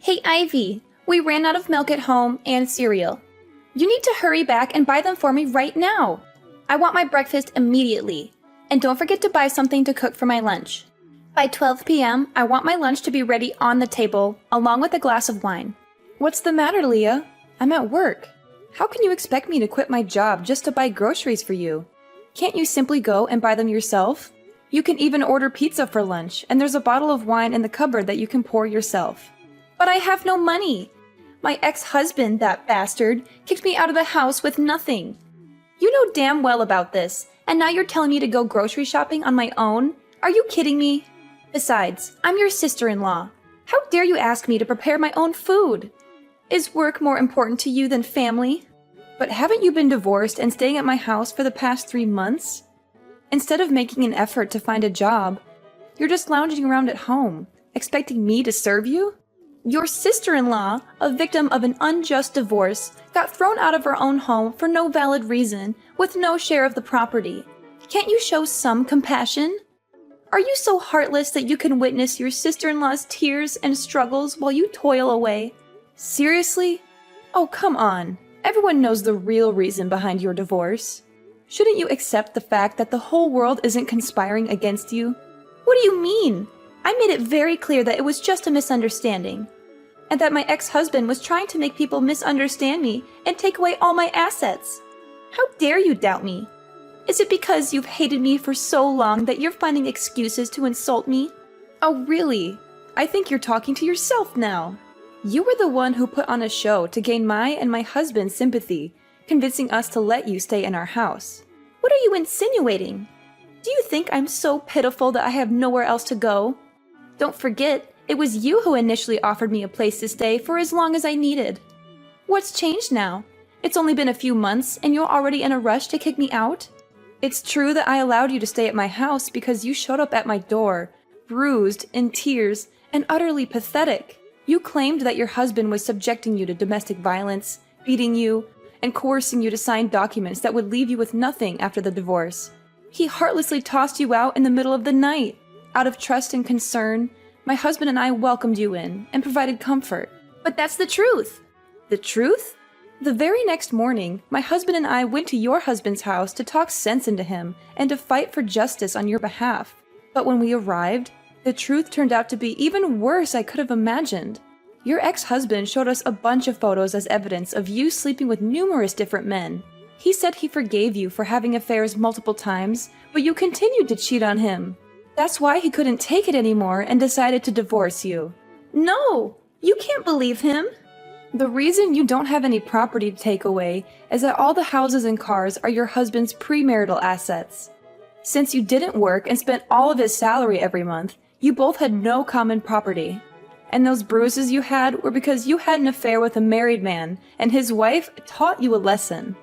Hey Ivy, we ran out of milk at home and cereal. You need to hurry back and buy them for me right now. I want my breakfast immediately. And don't forget to buy something to cook for my lunch. By 12 p.m., I want my lunch to be ready on the table, along with a glass of wine. What's the matter, Leah? I'm at work. How can you expect me to quit my job just to buy groceries for you? Can't you simply go and buy them yourself? You can even order pizza for lunch, and there's a bottle of wine in the cupboard that you can pour yourself. But I have no money. My ex-husband, that bastard, kicked me out of the house with nothing. You know damn well about this, and now you're telling me to go grocery shopping on my own? Are you kidding me? Besides, I'm your sister-in-law. How dare you ask me to prepare my own food? Is work more important to you than family? But haven't you been divorced and staying at my house for the past 3 months? Instead of making an effort to find a job, you're just lounging around at home, expecting me to serve you? Your sister-in-law, a victim of an unjust divorce, got thrown out of her own home for no valid reason, with no share of the property. Can't you show some compassion? Are you so heartless that you can witness your sister-in-law's tears and struggles while you toil away? Seriously? Oh, come on. Everyone knows the real reason behind your divorce. Shouldn't you accept the fact that the whole world isn't conspiring against you? What do you mean? I made it very clear that it was just a misunderstanding, and that my ex-husband was trying to make people misunderstand me and take away all my assets. How dare you doubt me? Is it because you've hated me for so long that you're finding excuses to insult me? Oh, really? I think you're talking to yourself now. You were the one who put on a show to gain my and my husband's sympathy, convincing us to let you stay in our house. What are you insinuating? Do you think I'm so pitiful that I have nowhere else to go? Don't forget, it was you who initially offered me a place to stay for as long as I needed. What's changed now? It's only been a few months and you're already in a rush to kick me out? It's true that I allowed you to stay at my house because you showed up at my door, bruised, in tears, and utterly pathetic. You claimed that your husband was subjecting you to domestic violence, beating you, and coercing you to sign documents that would leave you with nothing after the divorce. He heartlessly tossed you out in the middle of the night. Out of trust and concern, my husband and I welcomed you in and provided comfort. But that's the truth. The truth? The very next morning, my husband and I went to your husband's house to talk sense into him and to fight for justice on your behalf. But when we arrived, the truth turned out to be even worse I could have imagined. Your ex-husband showed us a bunch of photos as evidence of you sleeping with numerous different men. He said he forgave you for having affairs multiple times, but you continued to cheat on him. That's why he couldn't take it anymore and decided to divorce you. No! You can't believe him! The reason you don't have any property to take away is that all the houses and cars are your husband's premarital assets. Since you didn't work and spent all of his salary every month, you both had no common property. And those bruises you had were because you had an affair with a married man, and his wife taught you a lesson.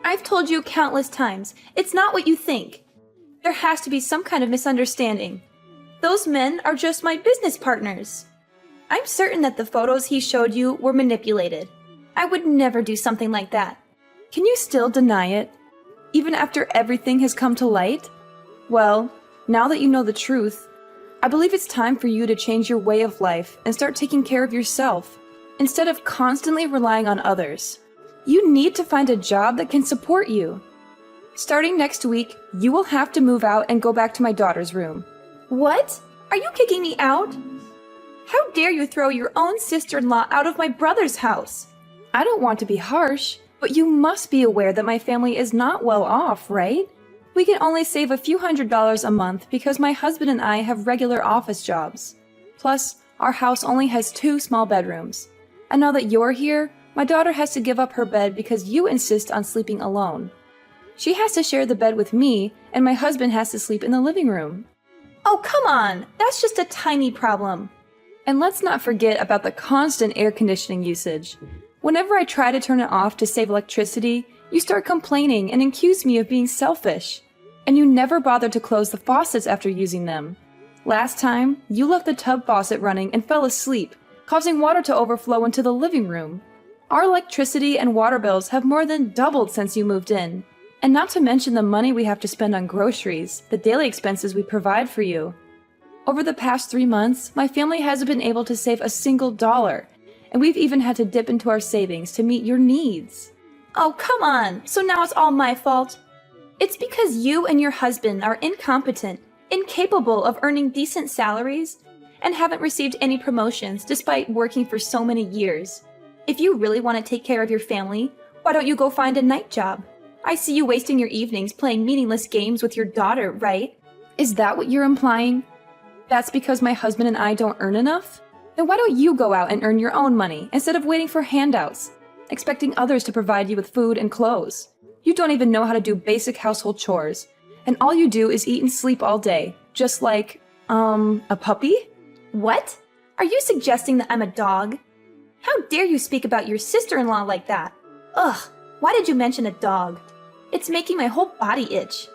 I've told you countless times, it's not what you think. There has to be some kind of misunderstanding. Those men are just my business partners. I'm certain that the photos he showed you were manipulated. I would never do something like that. Can you still deny it, even after everything has come to light? Well, now that you know the truth, I believe it's time for you to change your way of life and start taking care of yourself, instead of constantly relying on others. You need to find a job that can support you. Starting next week, you will have to move out and go back to my daughter's room. What? Are you kicking me out? How dare you throw your own sister-in-law out of my brother's house? I don't want to be harsh, but you must be aware that my family is not well off, right? We can only save a few $100s a month because my husband and I have regular office jobs. Plus, our house only has 2 small bedrooms. And now that you're here, my daughter has to give up her bed because you insist on sleeping alone. She has to share the bed with me, and my husband has to sleep in the living room. Oh, come on! That's just a tiny problem. And let's not forget about the constant air conditioning usage. Whenever I try to turn it off to save electricity, you start complaining and accuse me of being selfish. And you never bother to close the faucets after using them. Last time, you left the tub faucet running and fell asleep, causing water to overflow into the living room. Our electricity and water bills have more than doubled since you moved in. And not to mention the money we have to spend on groceries, the daily expenses we provide for you. Over the past 3 months, my family hasn't been able to save a single dollar, and we've even had to dip into our savings to meet your needs. Oh, come on! So now it's all my fault? It's because you and your husband are incompetent, incapable of earning decent salaries, and haven't received any promotions despite working for so many years. If you really want to take care of your family, why don't you go find a night job? I see you wasting your evenings playing meaningless games with your daughter, right? Is that what you're implying? That's because my husband and I don't earn enough? Then why don't you go out and earn your own money instead of waiting for handouts, expecting others to provide you with food and clothes? You don't even know how to do basic household chores, and all you do is eat and sleep all day, just like, a puppy? What? Are you suggesting that I'm a dog? How dare you speak about your sister-in-law like that? Ugh, why did you mention a dog? It's making my whole body itch.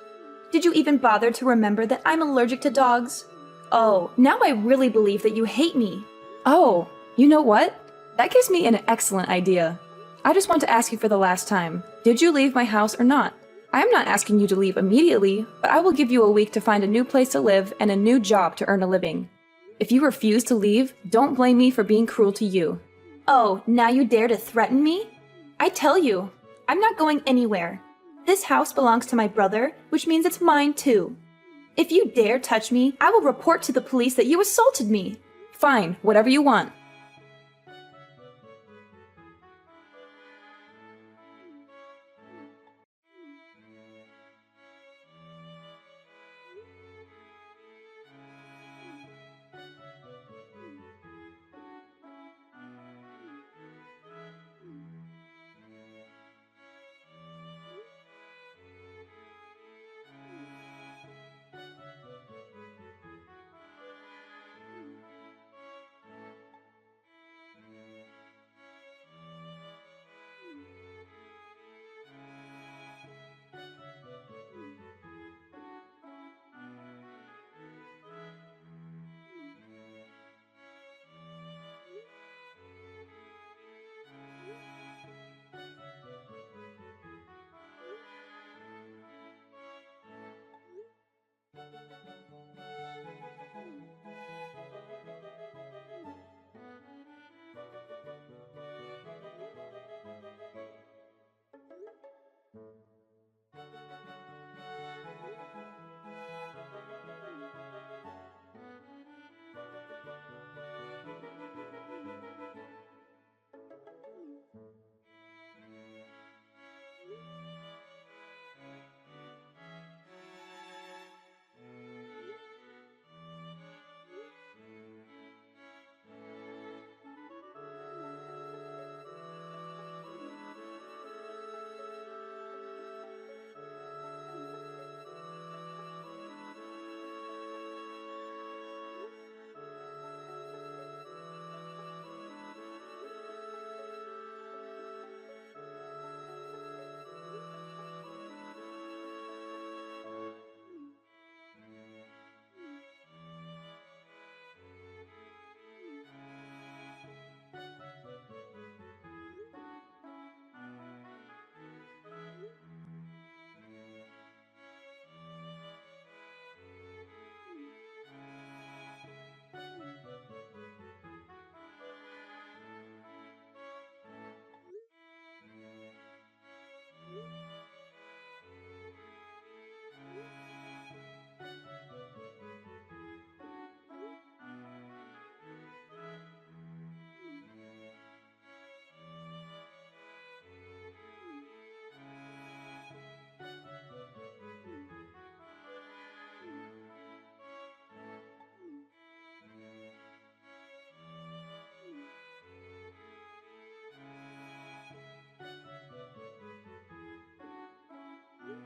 Did you even bother to remember that I'm allergic to dogs? Oh, now I really believe that you hate me. Oh, you know what? That gives me an excellent idea. I just want to ask you for the last time, did you leave my house or not? I am not asking you to leave immediately, but I will give you a week to find a new place to live and a new job to earn a living. If you refuse to leave, don't blame me for being cruel to you. Oh, now you dare to threaten me? I tell you, I'm not going anywhere. This house belongs to my brother, which means it's mine too. If you dare touch me, I will report to the police that you assaulted me. Fine, whatever you want.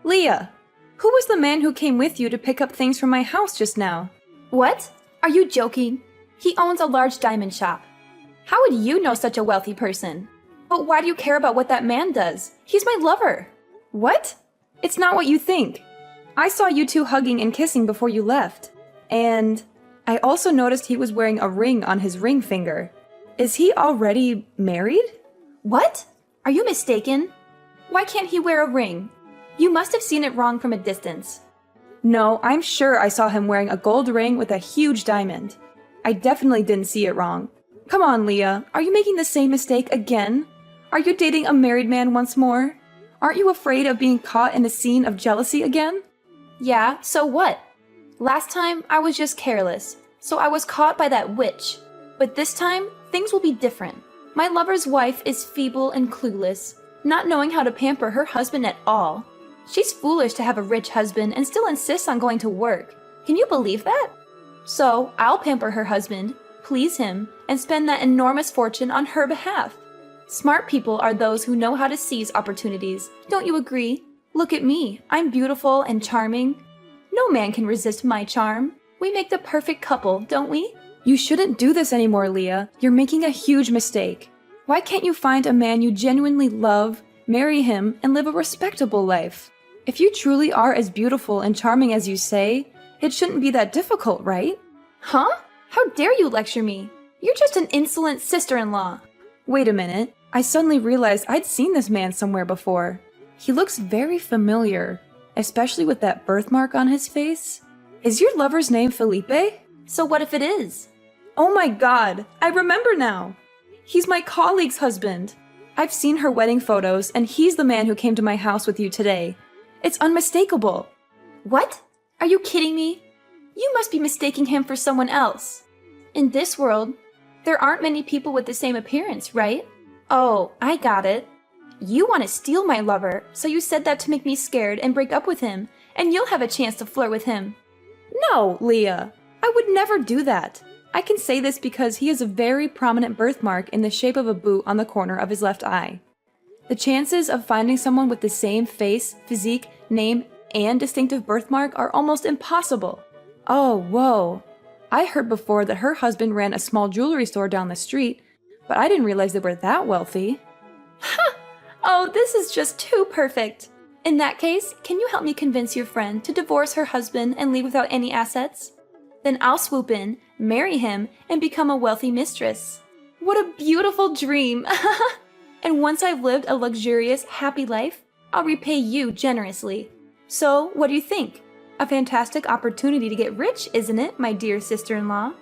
Leah, who was the man who came with you to pick up things from my house just now? What? Are you joking? He owns a large diamond shop. How would you know such a wealthy person? But why do you care about what that man does? He's my lover. What? It's not what you think. I saw you two hugging and kissing before you left. And I also noticed he was wearing a ring on his ring finger. Is he already married? What? Are you mistaken? Why can't he wear a ring? You must have seen it wrong from a distance. No, I'm sure I saw him wearing a gold ring with a huge diamond. I definitely didn't see it wrong. Come on, Leah. Are you making the same mistake again? Are you dating a married man once more? Aren't you afraid of being caught in a scene of jealousy again? Yeah, so what? Last time, I was just careless, so I was caught by that witch. But this time, things will be different. My lover's wife is feeble and clueless, not knowing how to pamper her husband at all. She's foolish to have a rich husband and still insists on going to work. Can you believe that? So, I'll pamper her husband, please him, and spend that enormous fortune on her behalf. Smart people are those who know how to seize opportunities. Don't you agree? Look at me. I'm beautiful and charming. No man can resist my charm. We make the perfect couple, don't we? You shouldn't do this anymore, Leah. You're making a huge mistake. Why can't you find a man you genuinely love, marry him, and live a respectable life? If you truly are as beautiful and charming as you say, it shouldn't be that difficult, right? Huh? How dare you lecture me? You're just an insolent sister-in-law. Wait a minute. I suddenly realized I'd seen this man somewhere before. He looks very familiar, especially with that birthmark on his face. Is your lover's name Felipe? So what if it is? Oh my god, I remember now. He's my colleague's husband. I've seen her wedding photos, and he's the man who came to my house with you today. It's unmistakable. What? Are you kidding me? You must be mistaking him for someone else. In this world, there aren't many people with the same appearance, right? Oh, I got it. You want to steal my lover, so you said that to make me scared and break up with him, and you'll have a chance to flirt with him. No, Leah. I would never do that. I can say this because he has a very prominent birthmark in the shape of a boot on the corner of his left eye. The chances of finding someone with the same face, physique, name, and distinctive birthmark are almost impossible. Oh, whoa. I heard before that her husband ran a small jewelry store down the street, but I didn't realize they were that wealthy. Ha! Oh, this is just too perfect. In that case, can you help me convince your friend to divorce her husband and leave without any assets? Then I'll swoop in, marry him, and become a wealthy mistress. What a beautiful dream! And once I've lived a luxurious, happy life, I'll repay you generously. So, what do you think? A fantastic opportunity to get rich, isn't it, my dear sister-in-law?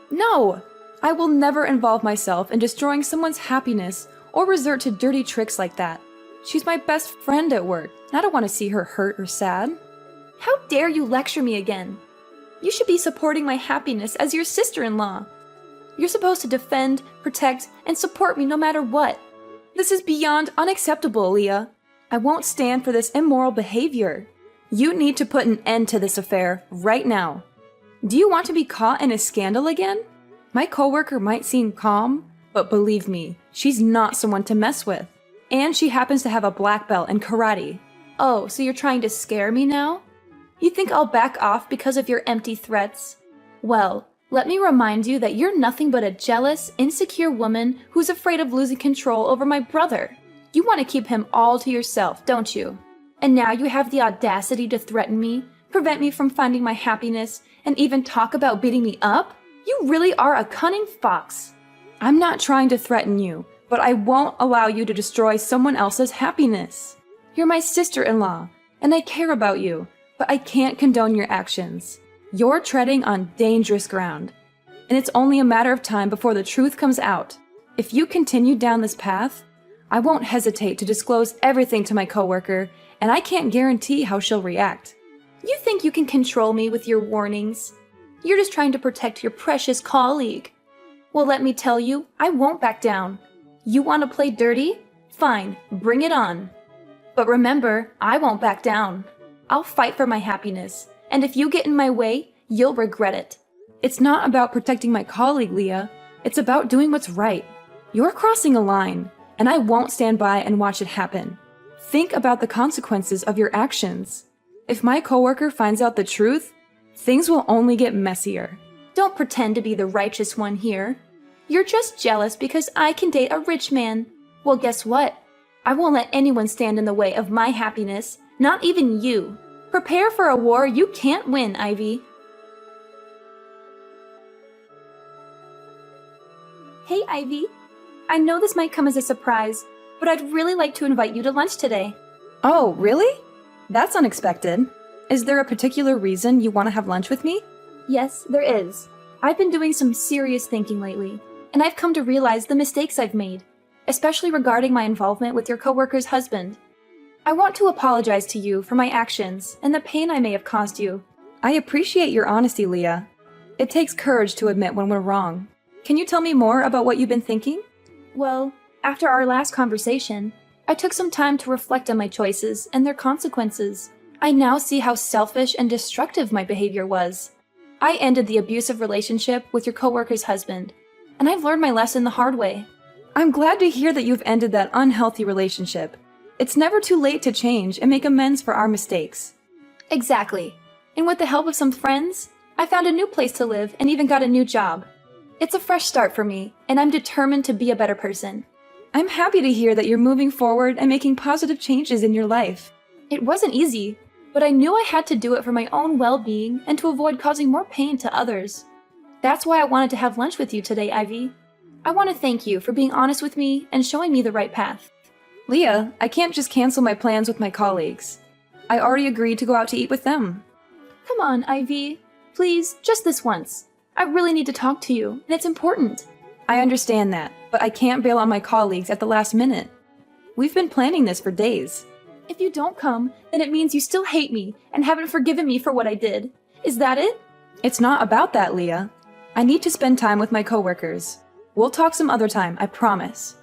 No! I will never involve myself in destroying someone's happiness or resort to dirty tricks like that. She's my best friend at work, and I don't want to see her hurt or sad. How dare you lecture me again? You should be supporting my happiness as your sister-in-law. You're supposed to defend, protect, and support me no matter what. This is beyond unacceptable, Leah. I won't stand for this immoral behavior. You need to put an end to this affair right now. Do you want to be caught in a scandal again? My coworker might seem calm, but believe me, she's not someone to mess with. And she happens to have a black belt in karate. Oh, so you're trying to scare me now? You think I'll back off because of your empty threats? Well, let me remind you that you're nothing but a jealous, insecure woman who's afraid of losing control over my brother. You want to keep him all to yourself, don't you? And now you have the audacity to threaten me, prevent me from finding my happiness, and even talk about beating me up? You really are a cunning fox. I'm not trying to threaten you, but I won't allow you to destroy someone else's happiness. You're my sister-in-law, and I care about you, but I can't condone your actions. You're treading on dangerous ground, and it's only a matter of time before the truth comes out. If you continue down this path, I won't hesitate to disclose everything to my coworker, and I can't guarantee how she'll react. You think you can control me with your warnings? You're just trying to protect your precious colleague. Well, let me tell you, I won't back down. You want to play dirty? Fine, bring it on. But remember, I won't back down. I'll fight for my happiness, and if you get in my way, you'll regret it. It's not about protecting my colleague, Leah. It's about doing what's right. You're crossing a line, and I won't stand by and watch it happen. Think about the consequences of your actions. If my coworker finds out the truth, things will only get messier. Don't pretend to be the righteous one here. You're just jealous because I can date a rich man. Well, guess what? I won't let anyone stand in the way of my happiness, not even you. Prepare for a war you can't win, Ivy. Hey, Ivy. I know this might come as a surprise, but I'd really like to invite you to lunch today. Oh, really? That's unexpected. Is there a particular reason you want to have lunch with me? Yes, there is. I've been doing some serious thinking lately, and I've come to realize the mistakes I've made, especially regarding my involvement with your coworker's husband. I want to apologize to you for my actions and the pain I may have caused you. I appreciate your honesty, Leah. It takes courage to admit when we're wrong. Can you tell me more about what you've been thinking? Well, after our last conversation, I took some time to reflect on my choices and their consequences. I now see how selfish and destructive my behavior was. I ended the abusive relationship with your coworker's husband, and I've learned my lesson the hard way. I'm glad to hear that you've ended that unhealthy relationship. It's never too late to change and make amends for our mistakes. Exactly. And with the help of some friends, I found a new place to live and even got a new job. It's a fresh start for me, and I'm determined to be a better person. I'm happy to hear that you're moving forward and making positive changes in your life. It wasn't easy, but I knew I had to do it for my own well-being and to avoid causing more pain to others. That's why I wanted to have lunch with you today, Ivy. I want to thank you for being honest with me and showing me the right path. Leah, I can't just cancel my plans with my colleagues. I already agreed to go out to eat with them. Come on, Ivy. Please, just this once. I really need to talk to you, and it's important. I understand that, but I can't bail on my colleagues at the last minute. We've been planning this for days. If you don't come, then it means you still hate me and haven't forgiven me for what I did. Is that it? It's not about that, Leah. I need to spend time with my coworkers. We'll talk some other time, I promise.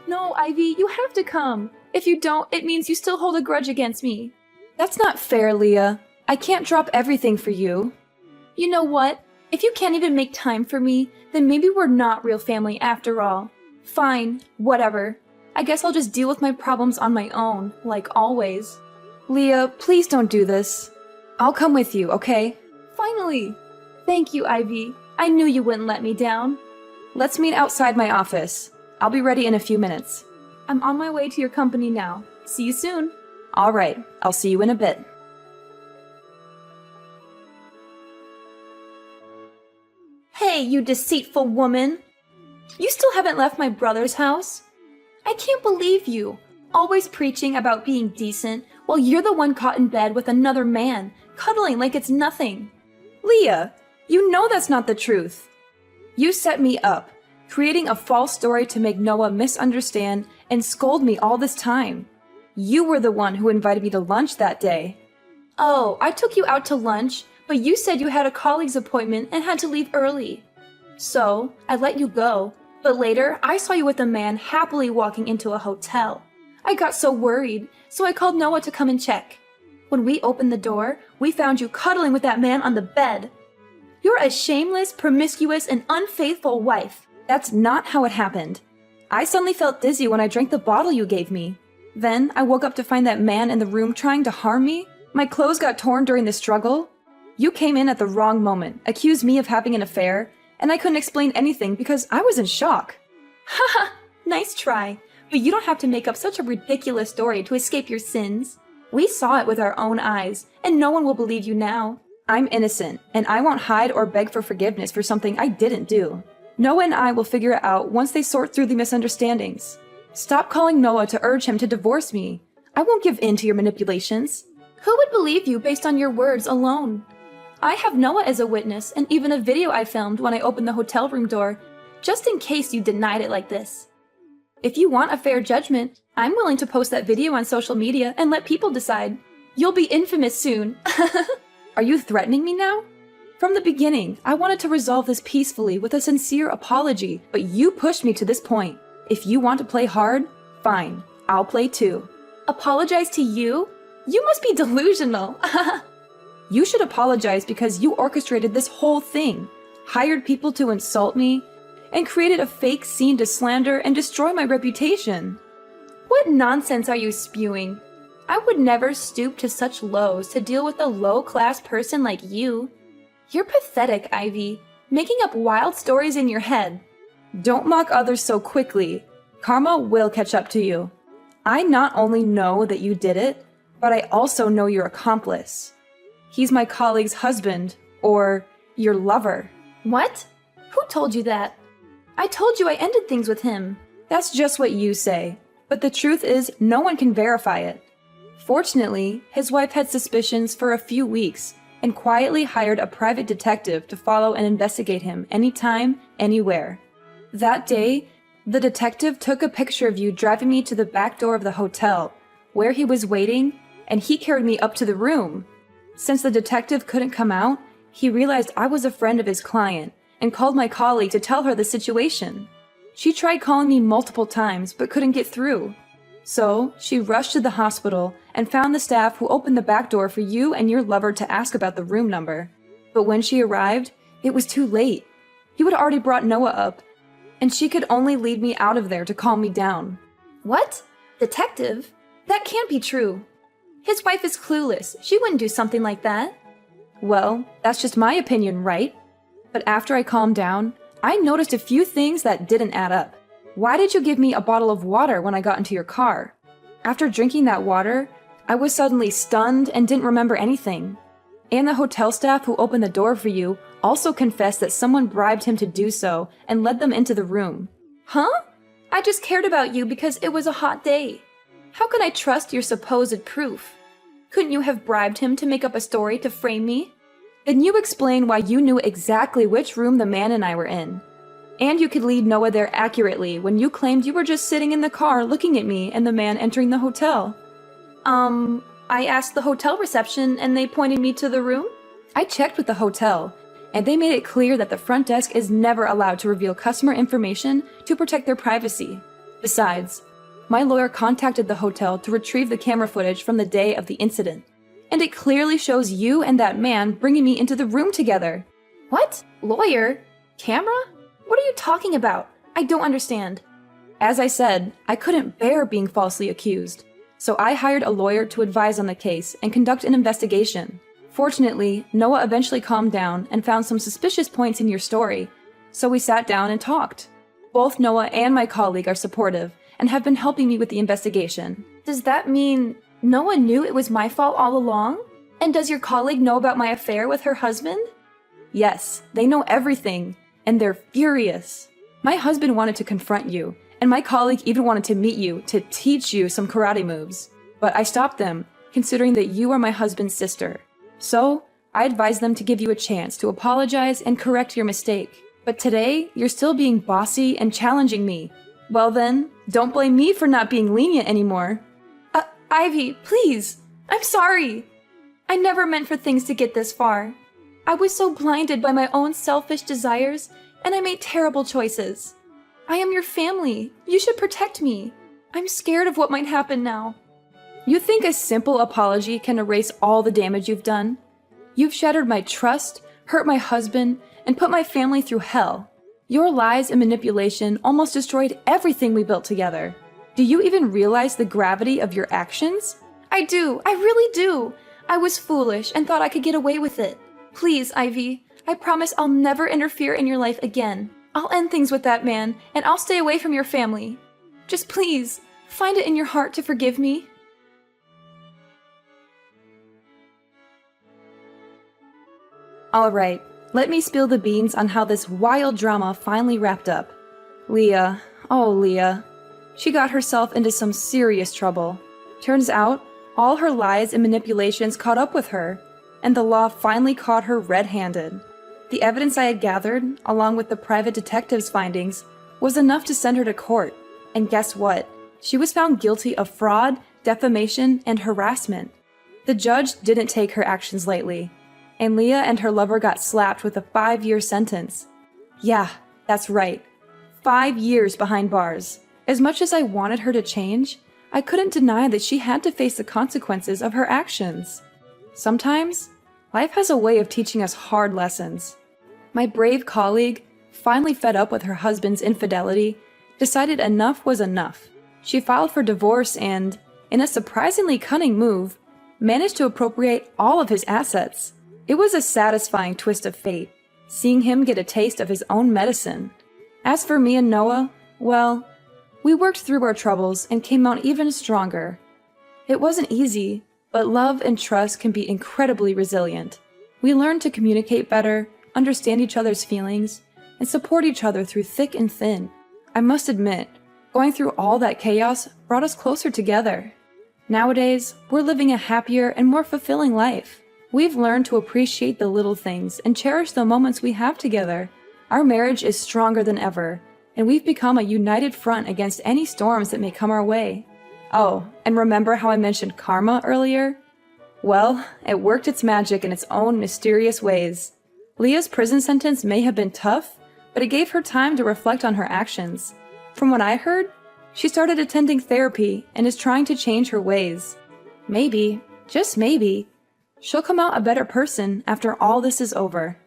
No, Ivy, you have to come. If you don't, it means you still hold a grudge against me. That's not fair, Leah. I can't drop everything for you. You know what? If you can't even make time for me, then maybe we're not real family after all. Fine, whatever. I guess I'll just deal with my problems on my own, like always. Leah, please don't do this. I'll come with you, okay? Finally! Thank you, Ivy. I knew you wouldn't let me down. Let's meet outside my office. I'll be ready in a few minutes. I'm on my way to your company now. See you soon. All right, I'll see you in a bit. Hey, you deceitful woman! You still haven't left my brother's house? I can't believe you, always preaching about being decent while you're the one caught in bed with another man, cuddling like it's nothing. Leah, you know that's not the truth. You set me up, creating a false story to make Noah misunderstand and scold me all this time. You were the one who invited me to lunch that day. Oh, I took you out to lunch, but you said you had a colleague's appointment and had to leave early. So, I let you go, but later I saw you with a man happily walking into a hotel. I got so worried, so I called Noah to come and check. When we opened the door, we found you cuddling with that man on the bed. You're a shameless, promiscuous, and unfaithful wife. That's not how it happened. I suddenly felt dizzy when I drank the bottle you gave me. Then I woke up to find that man in the room trying to harm me. My clothes got torn during the struggle. You came in at the wrong moment, accused me of having an affair, and I couldn't explain anything because I was in shock. Haha, nice try. But you don't have to make up such a ridiculous story to escape your sins. We saw it with our own eyes, and no one will believe you now. I'm innocent, and I won't hide or beg for forgiveness for something I didn't do. Noah and I will figure it out once they sort through the misunderstandings. Stop calling Noah to urge him to divorce me. I won't give in to your manipulations. Who would believe you based on your words alone? I have Noah as a witness and even a video I filmed when I opened the hotel room door, just in case you denied it like this. If you want a fair judgment, I'm willing to post that video on social media and let people decide. You'll be infamous soon. Are you threatening me now? From the beginning, I wanted to resolve this peacefully with a sincere apology, but you pushed me to this point. If you want to play hard, fine, I'll play too. Apologize to you? You must be delusional. You should apologize because you orchestrated this whole thing, hired people to insult me, and created a fake scene to slander and destroy my reputation. What nonsense are you spewing? I would never stoop to such lows to deal with a low-class person like you. You're pathetic, Ivy, making up wild stories in your head. Don't mock others so quickly. Karma will catch up to you. I not only know that you did it, but I also know your accomplice. He's my colleague's husband, or your lover. What? Who told you that? I told you I ended things with him. That's just what you say, but the truth is no one can verify it. Fortunately, his wife had suspicions for a few weeks and quietly hired a private detective to follow and investigate him anytime, anywhere. That day, the detective took a picture of you driving me to the back door of the hotel, where he was waiting, and he carried me up to the room. Since the detective couldn't come out, he realized I was a friend of his client and called my colleague to tell her the situation. She tried calling me multiple times but couldn't get through. So, she rushed to the hospital and found the staff who opened the back door for you and your lover to ask about the room number. But when she arrived, it was too late. You had already brought Noah up, and she could only lead me out of there to calm me down. What? Detective? That can't be true. His wife is clueless. She wouldn't do something like that. Well, that's just my opinion, right? But after I calmed down, I noticed a few things that didn't add up. Why did you give me a bottle of water when I got into your car? After drinking that water, I was suddenly stunned and didn't remember anything. And the hotel staff who opened the door for you also confessed that someone bribed him to do so and led them into the room. Huh? I just cared about you because it was a hot day. How can I trust your supposed proof? Couldn't you have bribed him to make up a story to frame me? Then you explain why you knew exactly which room the man and I were in. And you could lead Noah there accurately when you claimed you were just sitting in the car looking at me and the man entering the hotel. I asked the hotel reception and they pointed me to the room? I checked with the hotel, and they made it clear that the front desk is never allowed to reveal customer information to protect their privacy. Besides, my lawyer contacted the hotel to retrieve the camera footage from the day of the incident, and it clearly shows you and that man bringing me into the room together. What? Lawyer? Camera? What are you talking about? I don't understand. As I said, I couldn't bear being falsely accused, so I hired a lawyer to advise on the case and conduct an investigation. Fortunately, Noah eventually calmed down and found some suspicious points in your story, so we sat down and talked. Both Noah and my colleague are supportive and have been helping me with the investigation. Does that mean Noah knew it was my fault all along? And does your colleague know about my affair with her husband? Yes, they know everything, and they're furious. My husband wanted to confront you, and my colleague even wanted to meet you to teach you some karate moves. But I stopped them, considering that you are my husband's sister. So, I advised them to give you a chance to apologize and correct your mistake. But today, you're still being bossy and challenging me. Well then, don't blame me for not being lenient anymore. Ivy, please! I'm sorry! I never meant for things to get this far. I was so blinded by my own selfish desires, and I made terrible choices. I am your family. You should protect me. I'm scared of what might happen now. You think a simple apology can erase all the damage you've done? You've shattered my trust, hurt my husband, and put my family through hell. Your lies and manipulation almost destroyed everything we built together. Do you even realize the gravity of your actions? I do. I really do. I was foolish and thought I could get away with it. Please, Ivy, I promise I'll never interfere in your life again. I'll end things with that man, and I'll stay away from your family. Just please, find it in your heart to forgive me. Alright, let me spill the beans on how this wild drama finally wrapped up. Leah, oh Leah. She got herself into some serious trouble. Turns out, all her lies and manipulations caught up with her, and the law finally caught her red-handed. The evidence I had gathered, along with the private detective's findings, was enough to send her to court. And guess what? She was found guilty of fraud, defamation, and harassment. The judge didn't take her actions lightly, and Leah and her lover got slapped with a 5-year sentence. Yeah, that's right. 5 years behind bars. As much as I wanted her to change, I couldn't deny that she had to face the consequences of her actions. Sometimes, life has a way of teaching us hard lessons. My brave colleague, finally fed up with her husband's infidelity, decided enough was enough. She filed for divorce and, in a surprisingly cunning move, managed to appropriate all of his assets. It was a satisfying twist of fate, seeing him get a taste of his own medicine. As for me and Noah, well, we worked through our troubles and came out even stronger. It wasn't easy, but love and trust can be incredibly resilient. We learned to communicate better, understand each other's feelings, and support each other through thick and thin. I must admit, going through all that chaos brought us closer together. Nowadays, we're living a happier and more fulfilling life. We've learned to appreciate the little things and cherish the moments we have together. Our marriage is stronger than ever, and we've become a united front against any storms that may come our way. Oh, and remember how I mentioned karma earlier? Well, it worked its magic in its own mysterious ways. Leah's prison sentence may have been tough, but it gave her time to reflect on her actions. From what I heard, she started attending therapy and is trying to change her ways. Maybe, just maybe, she'll come out a better person after all this is over.